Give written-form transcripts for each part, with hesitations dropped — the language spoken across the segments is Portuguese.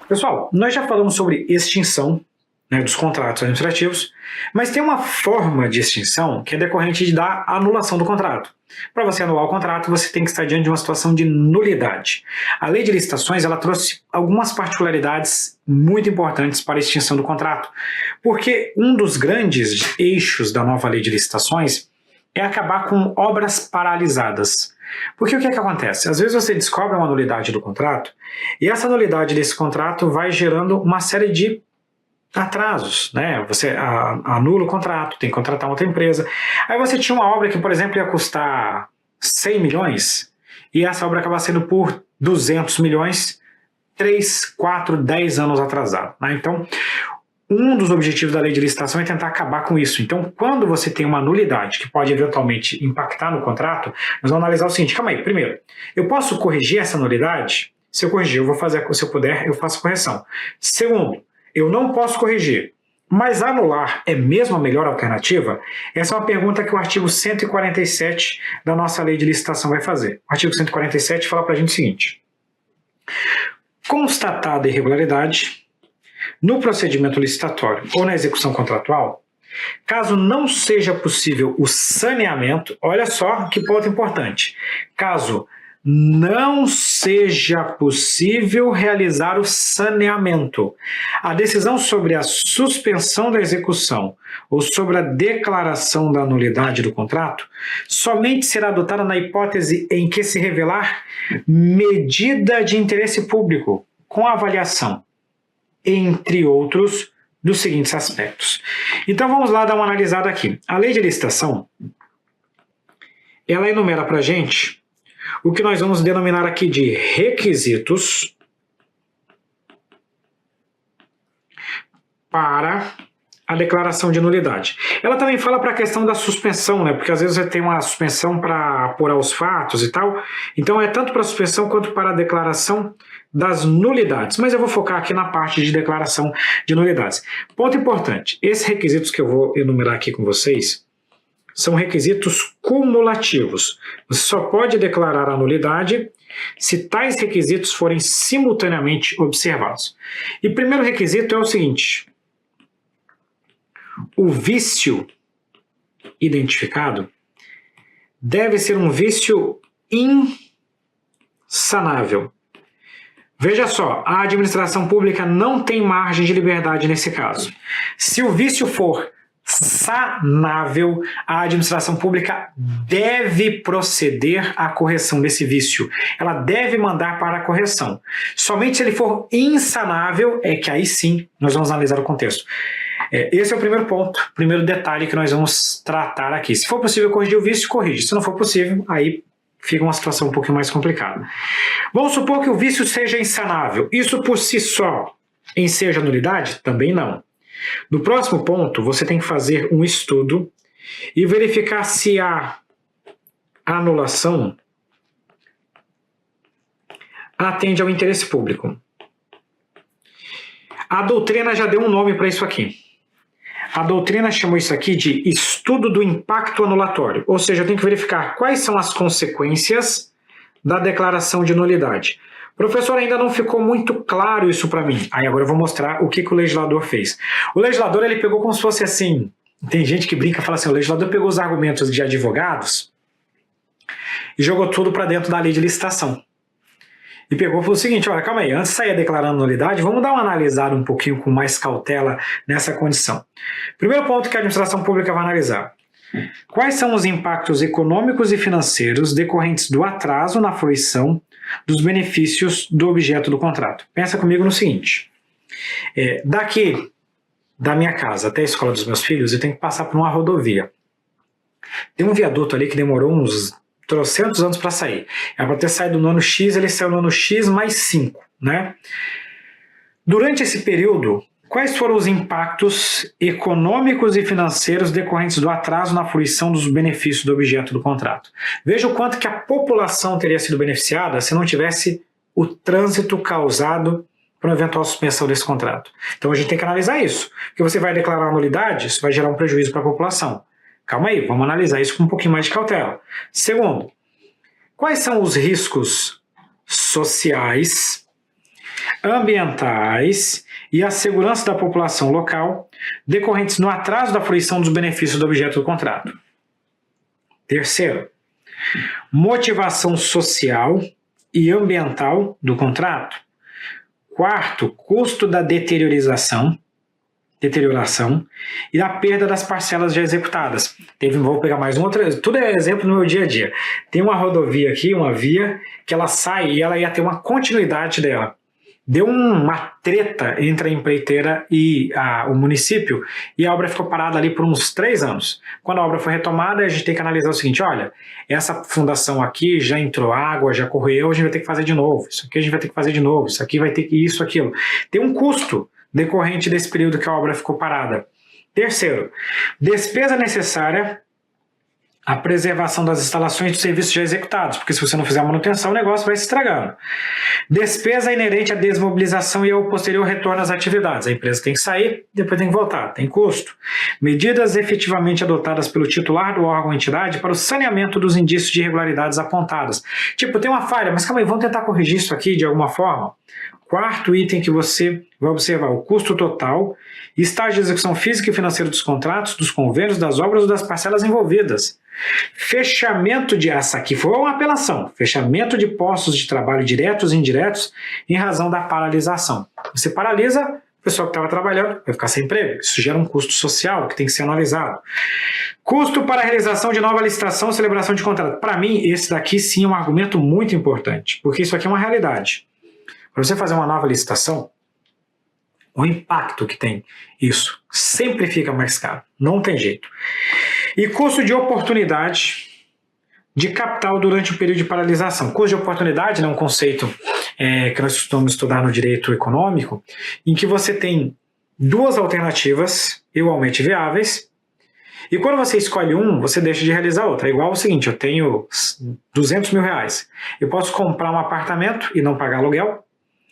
Pessoal, nós já falamos sobre extinção, né, dos contratos administrativos, mas tem uma forma de extinção que é decorrente da anulação do contrato. Para você anular o contrato, você tem que estar diante de uma situação de nulidade. A lei de licitações ela trouxe algumas particularidades muito importantes para a extinção do contrato, porque um dos grandes eixos da nova lei de licitações é acabar com obras paralisadas. Porque o que acontece? Às vezes você descobre uma nulidade do contrato e essa nulidade desse contrato vai gerando uma série de atrasos, né? Você anula o contrato, tem que contratar outra empresa. Aí você tinha uma obra que, por exemplo, ia custar 100 milhões e essa obra acaba sendo por 200 milhões, 3, 4, 10 anos atrasado, né? Então, um dos objetivos da lei de licitação é tentar acabar com isso. Então, quando você tem uma nulidade que pode eventualmente impactar no contrato, nós vamos analisar o seguinte, calma aí, primeiro, eu posso corrigir essa nulidade? Se eu corrigir, eu vou fazer, se eu puder, eu faço a correção. Segundo, eu não posso corrigir, mas anular é mesmo a melhor alternativa? Essa é uma pergunta que o artigo 147 da nossa lei de licitação vai fazer. O artigo 147 fala para a gente o seguinte, constatada irregularidade no procedimento licitatório ou na execução contratual, caso não seja possível o saneamento, olha só que ponto importante, caso não seja possível realizar o saneamento, a decisão sobre a suspensão da execução ou sobre a declaração da nulidade do contrato somente será adotada na hipótese em que se revelar medida de interesse público com avaliação, entre outros, dos seguintes aspectos. Então vamos lá dar uma analisada aqui. A lei de licitação, ela enumera para a gente o que nós vamos denominar aqui de requisitos para a declaração de nulidade. Ela também fala para a questão da suspensão, né? Porque às vezes você tem uma suspensão para apurar os fatos e tal. Então é tanto para a suspensão quanto para a declaração das nulidades. Mas eu vou focar aqui na parte de declaração de nulidades. Ponto importante, esses requisitos que eu vou enumerar aqui com vocês são requisitos cumulativos. Você só pode declarar a nulidade se tais requisitos forem simultaneamente observados. E o primeiro requisito é o seguinte, o vício identificado deve ser um vício insanável. Veja só, a administração pública não tem margem de liberdade nesse caso. Se o vício for sanável, a administração pública deve proceder à correção desse vício. Ela deve mandar para a correção. Somente se ele for insanável, é que aí sim nós vamos analisar o contexto. Esse é o primeiro ponto, primeiro detalhe que nós vamos tratar aqui. Se for possível corrigir o vício, corrige. Se não for possível, aí fica uma situação um pouquinho mais complicada. Vamos supor que o vício seja insanável. Isso por si só enseja nulidade? Também não. No próximo ponto, você tem que fazer um estudo e verificar se a anulação atende ao interesse público. A doutrina já deu um nome para isso aqui. A doutrina chamou isso aqui de estudo do impacto anulatório, ou seja, eu tenho que verificar quais são as consequências da declaração de nulidade. Professor, ainda não ficou muito claro isso para mim. Aí agora eu vou mostrar o que o legislador fez. O legislador ele pegou como se fosse assim, tem gente que brinca e fala assim, o legislador pegou os argumentos de advogados e jogou tudo para dentro da lei de licitação. E pegou e falou o seguinte, olha, calma aí, antes de sair declarando nulidade, vamos dar uma analisada um pouquinho com mais cautela nessa condição. Primeiro ponto que a administração pública vai analisar. Quais são os impactos econômicos e financeiros decorrentes do atraso na fruição dos benefícios do objeto do contrato? Pensa comigo no seguinte, daqui da minha casa até a escola dos meus filhos, eu tenho que passar por uma rodovia. Tem um viaduto ali que demorou uns trocentos anos para sair. Era para ter saído no ano X, ele saiu no ano X mais 5, né? Durante esse período, quais foram os impactos econômicos e financeiros decorrentes do atraso na fruição dos benefícios do objeto do contrato? Veja o quanto que a população teria sido beneficiada se não tivesse o trânsito causado por uma eventual suspensão desse contrato. Então a gente tem que analisar isso, porque você vai declarar nulidade, isso vai gerar um prejuízo para a população. Calma aí, vamos analisar isso com um pouquinho mais de cautela. Segundo, quais são os riscos sociais, ambientais e a segurança da população local decorrentes no atraso da fruição dos benefícios do objeto do contrato. Terceiro, motivação social e ambiental do contrato. Quarto, custo da deterioração e a perda das parcelas já executadas. Vou pegar mais um outro, tudo é exemplo no meu dia a dia. Tem uma rodovia aqui, uma via, que ela sai e ela ia ter uma continuidade dela. Deu uma treta entre a empreiteira e o município e a obra ficou parada ali por uns 3 anos. Quando a obra foi retomada, a gente tem que analisar o seguinte, olha, essa fundação aqui já entrou água, já corroeu, a gente vai ter que fazer de novo. Isso aqui a gente vai ter que fazer de novo, isso aqui vai ter que isso, aquilo. Tem um custo decorrente desse período que a obra ficou parada. Terceiro, despesa necessária à preservação das instalações e dos serviços já executados, porque se você não fizer a manutenção, o negócio vai se estragando. Despesa inerente à desmobilização e ao posterior retorno às atividades. A empresa tem que sair, depois tem que voltar, tem custo. Medidas efetivamente adotadas pelo titular do órgão ou entidade para o saneamento dos indícios de irregularidades apontadas. Tipo, tem uma falha, mas calma aí, vamos tentar corrigir isso aqui de alguma forma? Quarto item que você vai observar, o custo total, estágio de execução física e financeira dos contratos, dos convênios, das obras ou das parcelas envolvidas. Fechamento de, essa aqui foi uma apelação, fechamento de postos de trabalho diretos e indiretos em razão da paralisação. Você paralisa, o pessoal que estava trabalhando vai ficar sem emprego. Isso gera um custo social que tem que ser analisado. Custo para a realização de nova licitação, celebração de contrato. Para mim, esse daqui sim é um argumento muito importante, porque isso aqui é uma realidade. Para você fazer uma nova licitação, o impacto que tem isso sempre fica mais caro, não tem jeito. E custo de oportunidade de capital durante o período de paralisação. Custo de oportunidade é um conceito que nós costumamos estudar no direito econômico, em que você tem 2 alternativas igualmente viáveis, e quando você escolhe um, você deixa de realizar outra. É igual o seguinte, eu tenho 200 mil reais, eu posso comprar um apartamento e não pagar aluguel,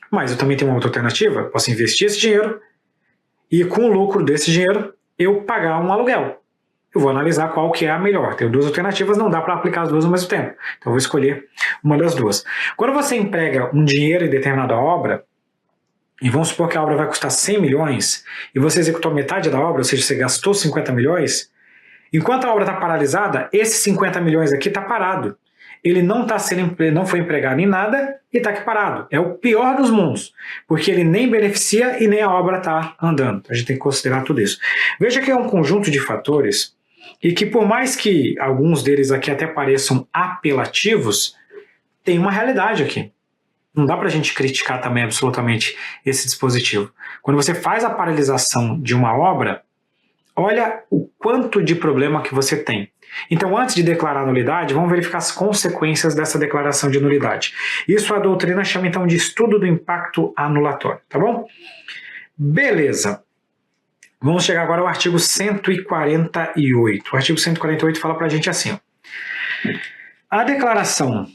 mas eu também tenho uma outra alternativa, eu posso investir esse dinheiro e com o lucro desse dinheiro eu pagar um aluguel. Eu vou analisar qual que é a melhor. Tenho 2 alternativas, não dá para aplicar as 2 ao mesmo tempo. Então eu vou escolher uma das 2. Quando você emprega um dinheiro em determinada obra, e vamos supor que a obra vai custar 100 milhões, e você executou metade da obra, ou seja, você gastou 50 milhões, enquanto a obra está paralisada, esses 50 milhões aqui está parado. Ele não foi empregado em nada e está aqui parado. É o pior dos mundos, porque ele nem beneficia e nem a obra está andando. A gente tem que considerar tudo isso. Veja que é um conjunto de fatores e que por mais que alguns deles aqui até pareçam apelativos, tem uma realidade aqui. Não dá para a gente criticar também absolutamente esse dispositivo. Quando você faz a paralisação de uma obra, olha o quanto de problema que você tem. Então, antes de declarar a nulidade, vamos verificar as consequências dessa declaração de nulidade. Isso a doutrina chama então de estudo do impacto anulatório, tá bom? Beleza. Vamos chegar agora ao artigo 148. O artigo 148 fala pra gente assim, ó. A declaração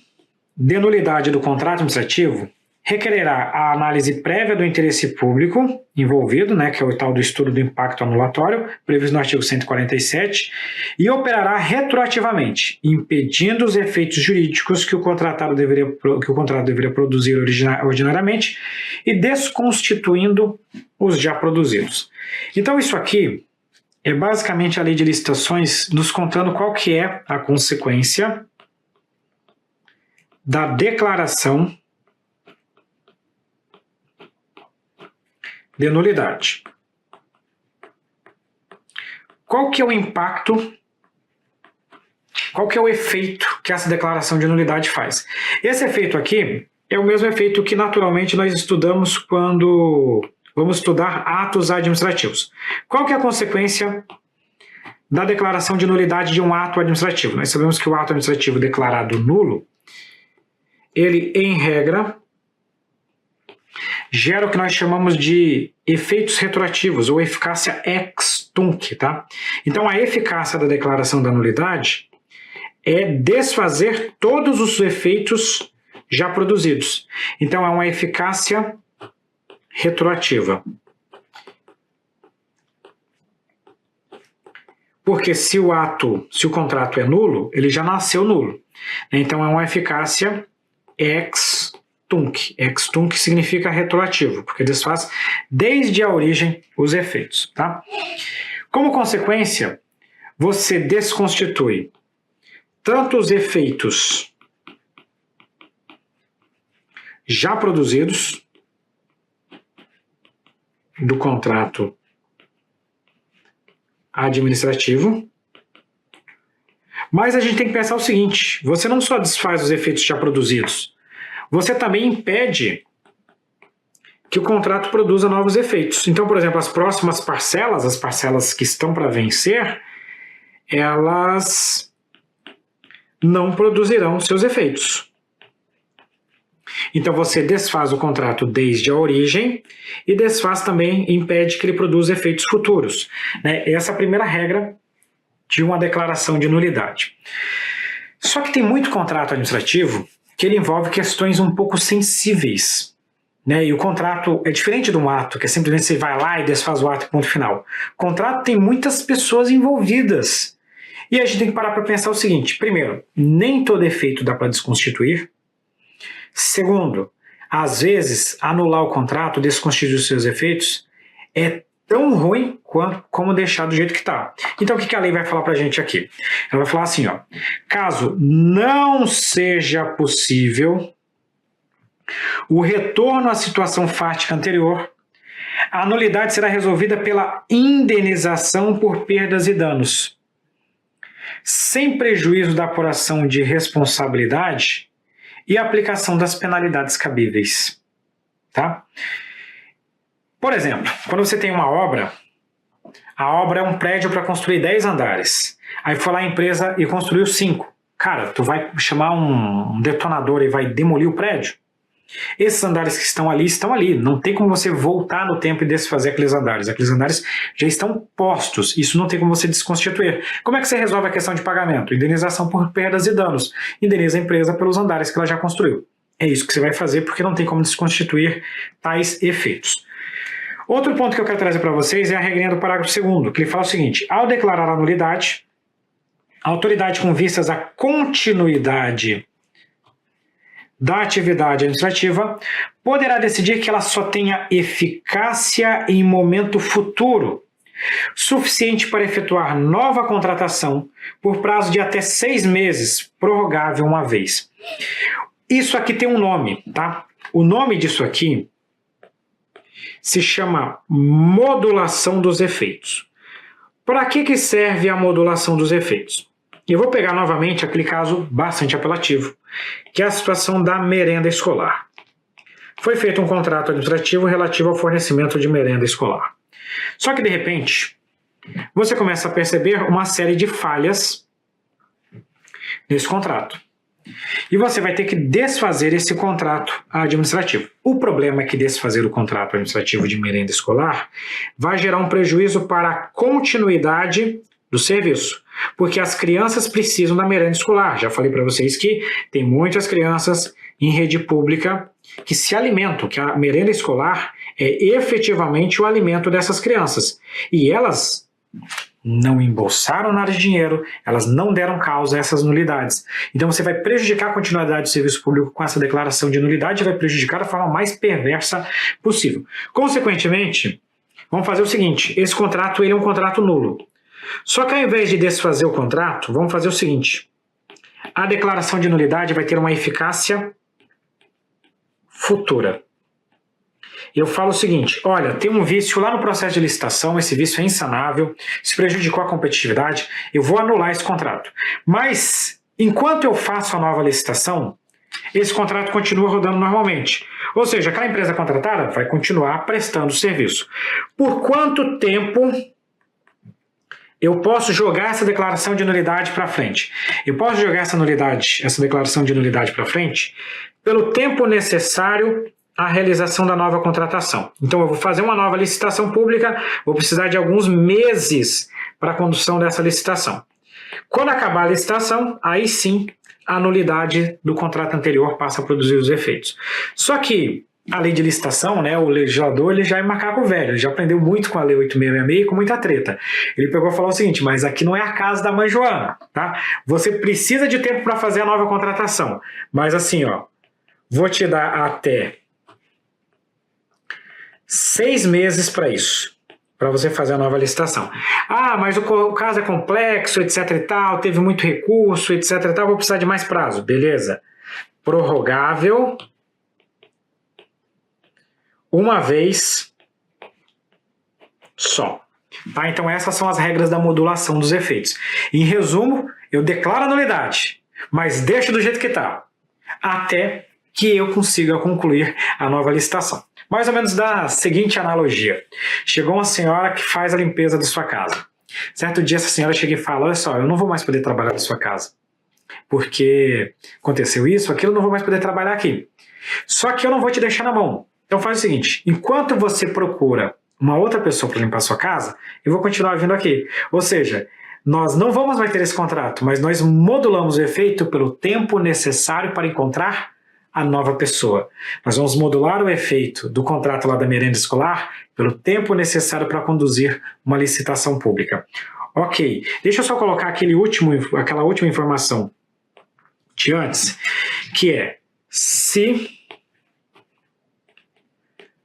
de nulidade do contrato administrativo requererá a análise prévia do interesse público envolvido, que é o tal do estudo do impacto anulatório, previsto no artigo 147, e operará retroativamente, impedindo os efeitos jurídicos que o contrato deveria produzir ordinariamente e desconstituindo os já produzidos. Então isso aqui é basicamente a lei de licitações nos contando qual que é a consequência da declaração de nulidade. Qual que é o impacto, qual que é o efeito que essa declaração de nulidade faz? Esse efeito aqui é o mesmo efeito que naturalmente nós estudamos quando vamos estudar atos administrativos. Qual que é a consequência da declaração de nulidade de um ato administrativo? Nós sabemos que o ato administrativo declarado nulo, ele, em regra, gera o que nós chamamos de efeitos retroativos, ou eficácia ex tunc, tá? Então, a eficácia da declaração da nulidade é desfazer todos os efeitos já produzidos. Então, é uma eficácia retroativa. Porque se o contrato é nulo, ele já nasceu nulo. Então, é uma eficácia ex tunc. Ex tunc significa retroativo, porque desfaz desde a origem os efeitos. Tá? Como consequência, você desconstitui tanto os efeitos já produzidos do contrato administrativo, mas a gente tem que pensar o seguinte: você não só desfaz os efeitos já produzidos, você também impede que o contrato produza novos efeitos. Então, por exemplo, as próximas parcelas, as parcelas que estão para vencer, elas não produzirão seus efeitos. Então você desfaz o contrato desde a origem e desfaz também, impede que ele produza efeitos futuros. Né? Essa é a primeira regra de uma declaração de nulidade. Só que tem muito contrato administrativo que ele envolve questões um pouco sensíveis. Né? E o contrato é diferente de um ato, que é simplesmente você vai lá e desfaz o ato e ponto final. O contrato tem muitas pessoas envolvidas. E a gente tem que parar para pensar o seguinte: primeiro, nem todo efeito dá para desconstituir. Segundo, às vezes, anular o contrato, desconstituir os seus efeitos, é tão ruim como deixar do jeito que está. Então, o que a lei vai falar para a gente aqui? Ela vai falar assim, ó: caso não seja possível o retorno à situação fática anterior, a nulidade será resolvida pela indenização por perdas e danos, sem prejuízo da apuração de responsabilidade e a aplicação das penalidades cabíveis. Tá? Por exemplo, quando você tem uma obra, a obra é um prédio para construir 10 andares. Aí foi lá a empresa e construiu 5. Cara, tu vai chamar um detonador e vai demolir o prédio? Esses andares que estão ali. Não tem como você voltar no tempo e desfazer aqueles andares. Aqueles andares já estão postos. Isso não tem como você desconstituir. Como é que você resolve a questão de pagamento? Indenização por perdas e danos. Indeniza a empresa pelos andares que ela já construiu. É isso que você vai fazer, porque não tem como desconstituir tais efeitos. Outro ponto que eu quero trazer para vocês é a regrinha do parágrafo 2º, que ele fala o seguinte: ao declarar a nulidade, a autoridade com vistas à continuidade da atividade administrativa poderá decidir que ela só tenha eficácia em momento futuro, suficiente para efetuar nova contratação por prazo de até 6 meses, prorrogável uma vez. Isso aqui tem um nome, tá? O nome disso aqui se chama modulação dos efeitos. Para que serve a modulação dos efeitos? Eu vou pegar novamente aquele caso bastante apelativo, que é a situação da merenda escolar. Foi feito um contrato administrativo relativo ao fornecimento de merenda escolar. Só que, de repente, você começa a perceber uma série de falhas nesse contrato. E você vai ter que desfazer esse contrato administrativo. O problema é que desfazer o contrato administrativo de merenda escolar vai gerar um prejuízo para a continuidade do serviço, porque as crianças precisam da merenda escolar. Já falei para vocês que tem muitas crianças em rede pública que se alimentam, que a merenda escolar é efetivamente o alimento dessas crianças. E elas não embolsaram nada de dinheiro, elas não deram causa a essas nulidades. Então você vai prejudicar a continuidade do serviço público com essa declaração de nulidade e vai prejudicar da forma mais perversa possível. Consequentemente, vamos fazer o seguinte: esse contrato ele é um contrato nulo. Só que ao invés de desfazer o contrato, vamos fazer o seguinte: a declaração de nulidade vai ter uma eficácia futura. Eu falo o seguinte: olha, tem um vício lá no processo de licitação, esse vício é insanável, se prejudicou a competitividade, eu vou anular esse contrato. Mas, enquanto eu faço a nova licitação, esse contrato continua rodando normalmente. Ou seja, aquela empresa contratada vai continuar prestando serviço. Por quanto tempo eu posso jogar essa declaração de nulidade para frente? Eu posso jogar essa declaração de nulidade para frente pelo tempo necessário à realização da nova contratação. Então eu vou fazer uma nova licitação pública, vou precisar de alguns meses para a condução dessa licitação. Quando acabar a licitação, aí sim a nulidade do contrato anterior passa a produzir os efeitos. Só que a lei de licitação, né, o legislador ele já é macaco velho, ele já aprendeu muito com a lei 8666 e com muita treta. Ele pegou e falou o seguinte: mas aqui não é a casa da mãe Joana, tá? Você precisa de tempo para fazer a nova contratação, mas assim, ó, vou te dar até 6 meses para isso, para você fazer a nova licitação. Ah, mas o caso é complexo, etc e tal, teve muito recurso, etc e tal, vou precisar de mais prazo. Beleza. Prorrogável uma vez só. Tá? Então essas são as regras da modulação dos efeitos. Em resumo, eu declaro a nulidade, mas deixo do jeito que está, até que eu consiga concluir a nova licitação. Mais ou menos da seguinte analogia. Chegou uma senhora que faz a limpeza da sua casa. Certo dia essa senhora chega e fala, olha só, eu não vou mais poder trabalhar na sua casa, porque aconteceu isso, aquilo, eu não vou mais poder trabalhar aqui. Só que eu não vou te deixar na mão. Então faz o seguinte, enquanto você procura uma outra pessoa para limpar a sua casa, eu vou continuar vindo aqui. Ou seja, nós não vamos mais ter esse contrato, mas nós modulamos o efeito pelo tempo necessário para encontrar a nova pessoa. Nós vamos modular o efeito do contrato lá da merenda escolar pelo tempo necessário para conduzir uma licitação pública. Ok, deixa eu só colocar aquela última informação de antes, que é, se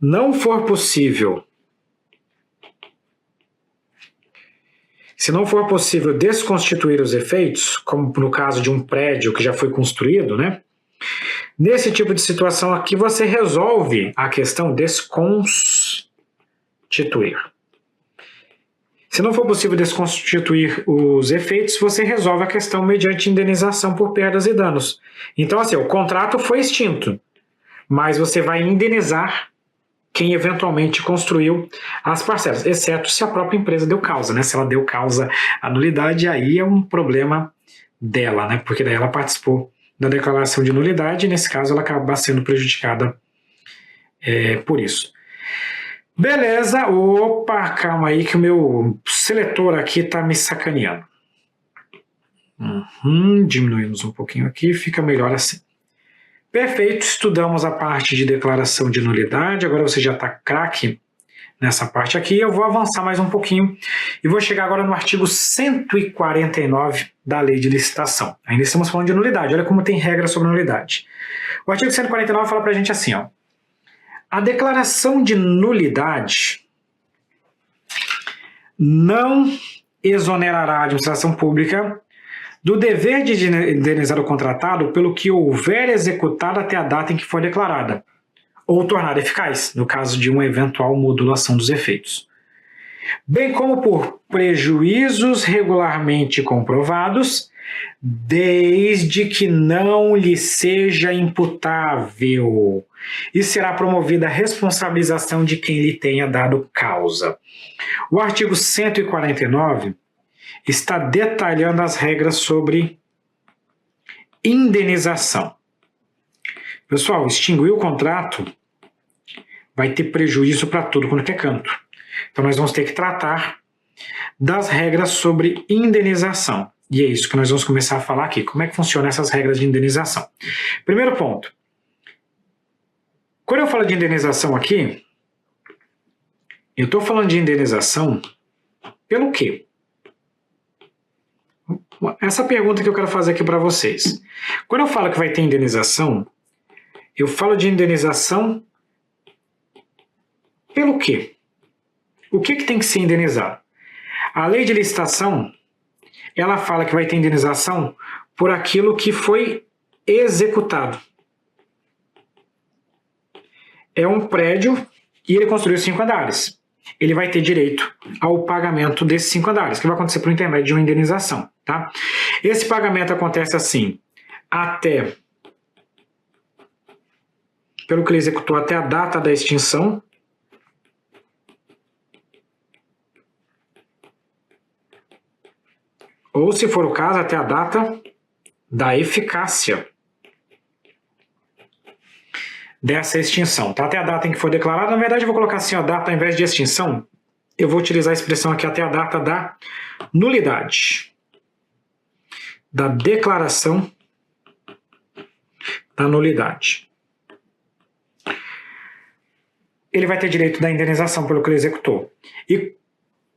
não for possível desconstituir os efeitos, como no caso de um prédio que já foi construído, né? Nesse tipo de situação aqui, você resolve a questão desconstituir. Se não for possível desconstituir os efeitos, você resolve a questão mediante indenização por perdas e danos. Então, assim, o contrato foi extinto, mas você vai indenizar quem eventualmente construiu as parcelas, exceto se a própria empresa deu causa, né? Se ela deu causa à nulidade, aí é um problema dela, né? Porque daí ela participou da declaração de nulidade e, nesse caso, ela acaba sendo prejudicada por isso. Beleza, opa, calma aí que o meu seletor aqui está me sacaneando. Diminuímos um pouquinho aqui, fica melhor assim. Perfeito, estudamos a parte de declaração de nulidade, agora você já está craque nessa parte aqui. Eu vou avançar mais um pouquinho e vou chegar agora no artigo 149 da Lei de Licitação. Ainda estamos falando de nulidade, olha como tem regra sobre nulidade. O artigo 149 fala para a gente assim, ó, a declaração de nulidade não exonerará a administração pública do dever de indenizar o contratado pelo que houver executado até a data em que for declarada, ou tornada eficaz, no caso de uma eventual modulação dos efeitos, bem como por prejuízos regularmente comprovados, desde que não lhe seja imputável, e será promovida a responsabilização de quem lhe tenha dado causa. O artigo 149 está detalhando as regras sobre indenização. Pessoal, extinguir o contrato vai ter prejuízo para tudo quanto é canto. Então nós vamos ter que tratar das regras sobre indenização. E é isso que nós vamos começar a falar aqui. Como é que funcionam essas regras de indenização? Primeiro ponto. Quando eu falo de indenização aqui, eu estou falando de indenização pelo quê? Essa pergunta que eu quero fazer aqui para vocês. Quando eu falo que vai ter indenização, eu falo de indenização pelo quê? O que tem que ser indenizado? A lei de licitação, ela fala que vai ter indenização por aquilo que foi executado. É um prédio e ele construiu 5 andares. Ele vai ter direito ao pagamento desses 5 andares, que vai acontecer por intermédio de uma indenização. Tá? Esse pagamento acontece assim, pelo que ele executou até a data da extinção, ou, se for o caso, até a data da eficácia dessa extinção. Tá? Até a data em que for declarada, na verdade eu vou colocar assim, a data ao invés de extinção, eu vou utilizar a expressão aqui até a data da nulidade, da declaração da nulidade. Ele vai ter direito da indenização pelo que ele executou. E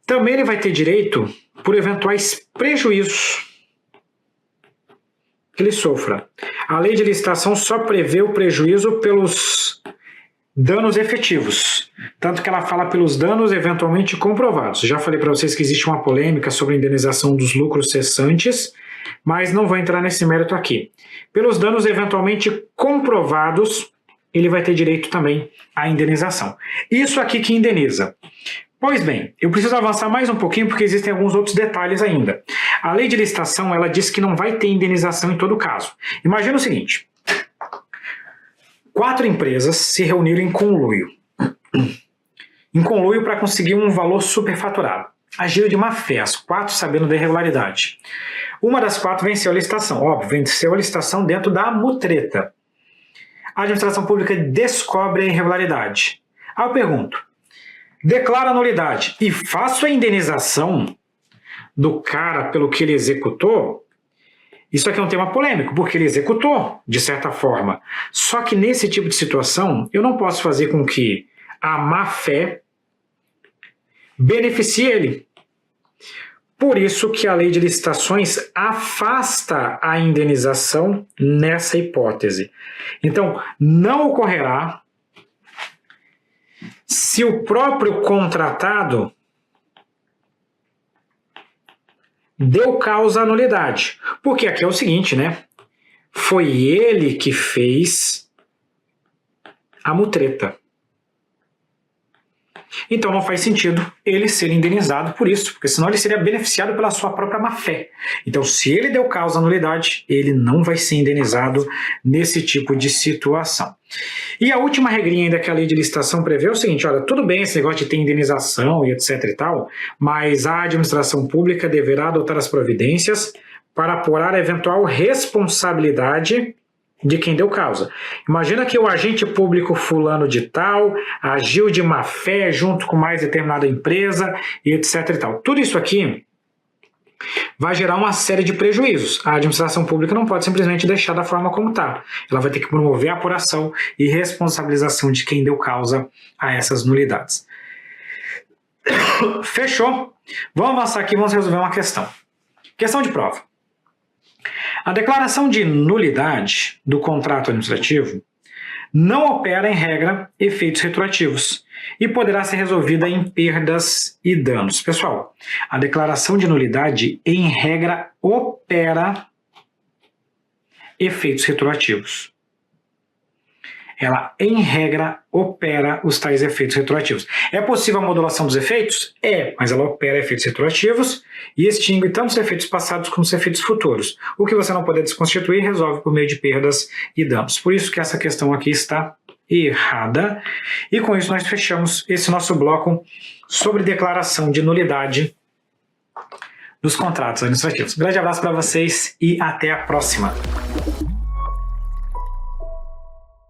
também ele vai ter direito por eventuais prejuízos que ele sofra. A lei de licitação só prevê o prejuízo pelos danos efetivos, tanto que ela fala pelos danos eventualmente comprovados. Já falei para vocês que existe uma polêmica sobre a indenização dos lucros cessantes, mas não vou entrar nesse mérito aqui. Pelos danos eventualmente comprovados, ele vai ter direito também à indenização. Isso aqui que indeniza. Pois bem, eu preciso avançar mais um pouquinho porque existem alguns outros detalhes ainda. A lei de licitação, ela diz que não vai ter indenização em todo caso. Imagina o seguinte: 4 empresas se reuniram em conluio. Em conluio para conseguir um valor superfaturado. Agiram de má fé, as 4 sabendo da irregularidade. Uma das 4 venceu a licitação. Óbvio, venceu a licitação dentro da mutreta. A administração pública descobre a irregularidade. Aí eu pergunto: declaro a nulidade e faço a indenização do cara pelo que ele executou? Isso aqui é um tema polêmico, porque ele executou, de certa forma. Só que nesse tipo de situação, eu não posso fazer com que a má-fé beneficie ele. Por isso que a lei de licitações afasta a indenização nessa hipótese. Então, não ocorrerá se o próprio contratado deu causa à nulidade. Porque aqui é o seguinte, né? Foi ele que fez a mutreta. Então não faz sentido ele ser indenizado por isso, porque senão ele seria beneficiado pela sua própria má-fé. Então, se ele deu causa à nulidade, ele não vai ser indenizado nesse tipo de situação. E a última regrinha ainda que a lei de licitação prevê é o seguinte: olha, tudo bem esse negócio de ter indenização e etc e tal, mas a administração pública deverá adotar as providências para apurar a eventual responsabilidade de quem deu causa. Imagina que o agente público fulano de tal agiu de má fé junto com mais determinada empresa e etc e tal. Tudo isso aqui vai gerar uma série de prejuízos. A administração pública não pode simplesmente deixar da forma como está. Ela vai ter que promover a apuração e responsabilização de quem deu causa a essas nulidades. Fechou? Vamos avançar aqui e vamos resolver uma questão. Questão de prova. A declaração de nulidade do contrato administrativo não opera, em regra, efeitos retroativos e poderá ser resolvida em perdas e danos. Pessoal, a declaração de nulidade, em regra, opera efeitos retroativos. Ela, em regra, opera os tais efeitos retroativos. É possível a modulação dos efeitos? É, mas ela opera efeitos retroativos e extingue tanto os efeitos passados como os efeitos futuros. O que você não puder desconstituir, resolve por meio de perdas e danos. Por isso que essa questão aqui está errada. E com isso nós fechamos esse nosso bloco sobre declaração de nulidade dos contratos administrativos. Um grande abraço para vocês e até a próxima.